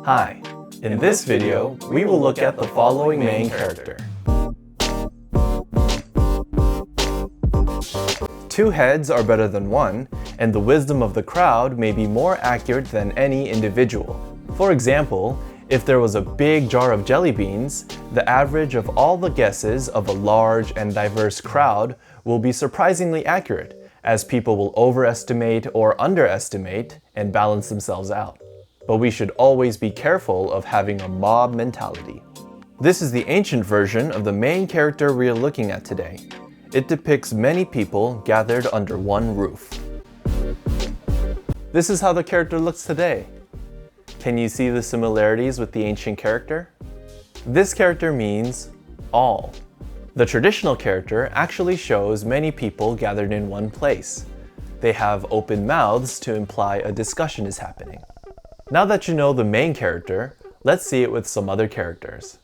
Hi, in this video, we will look at the following main character. Two heads are better than one, and the wisdom of the crowd may be more accurate than any individual. For example, if there was a big jar of jelly beans, the average of all the guesses of a large and diverse crowd will be surprisingly accurate, as people will overestimate or underestimate and balance themselves out. But we should always be careful of having a mob mentality. This is the ancient version of the main character we are looking at today. It depicts many people gathered under one roof. This is how the character looks today. Can you see the similarities with the ancient character? This character means all. The traditional character actually shows many people gathered in one place. They have open mouths to imply a discussion is happening. Now that you know the main character, let's see it with some other characters.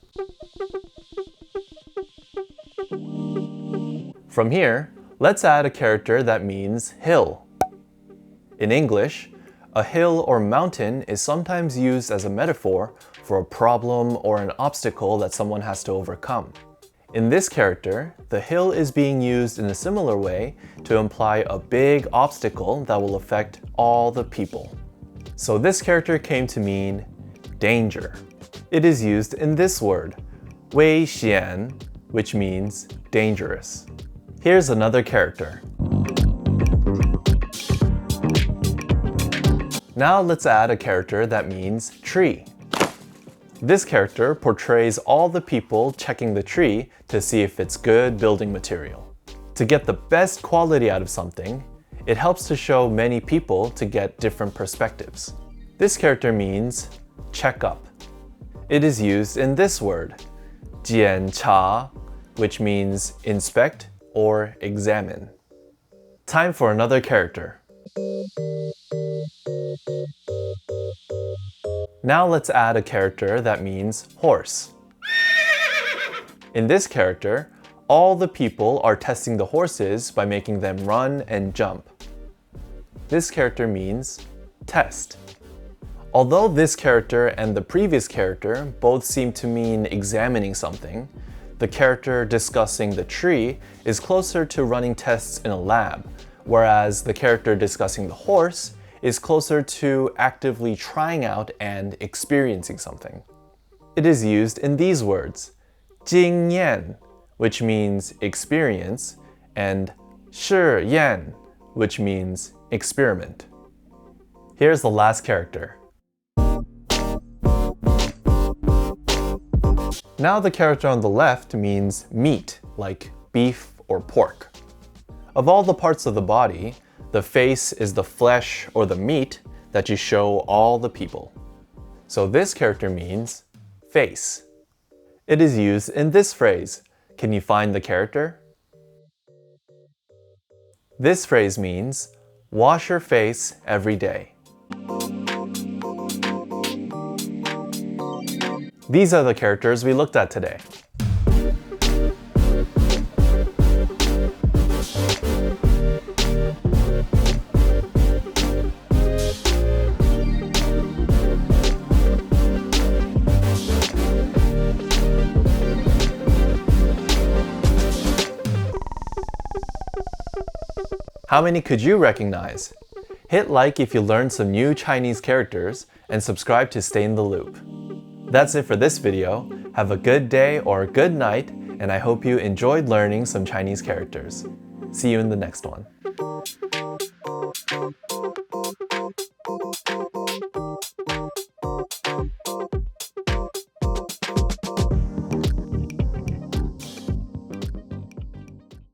From here, let's add a character that means hill. In English, a hill or mountain is sometimes used as a metaphor for a problem or an obstacle that someone has to overcome. In this character, the hill is being used in a similar way to imply a big obstacle that will affect all the people. So this character came to mean danger. It is used in this word, 危险, which means dangerous. Here's another character. Now let's add a character that means tree. This character portrays all the people checking the tree to see if it's good building material. To get the best quality out of something, it helps to show many people to get different perspectives. This character means check up. It is used in this word, 检查, which means inspect or examine. Time for another character. Now let's add a character that means horse. In this character, all the people are testing the horses by making them run and jump. This character means test. Although this character and the previous character both seem to mean examining something, the character discussing the tree is closer to running tests in a lab, whereas the character discussing the horse is closer to actively trying out and experiencing something. It is used in these words, 经验, which means experience, and 试验, which means experiment. Here's the last character. Now the character on the left means meat, like beef or pork. Of all the parts of the body, the face is the flesh or the meat that you show all the people. So this character means face. It is used in this phrase. Can you find the character? This phrase means wash your face every day. These are the characters we looked at today. How many could you recognize? Hit like if you learned some new Chinese characters and subscribe to stay in the loop. That's it for this video. Have a good day or good night, and I hope you enjoyed learning some Chinese characters. See you in the next one.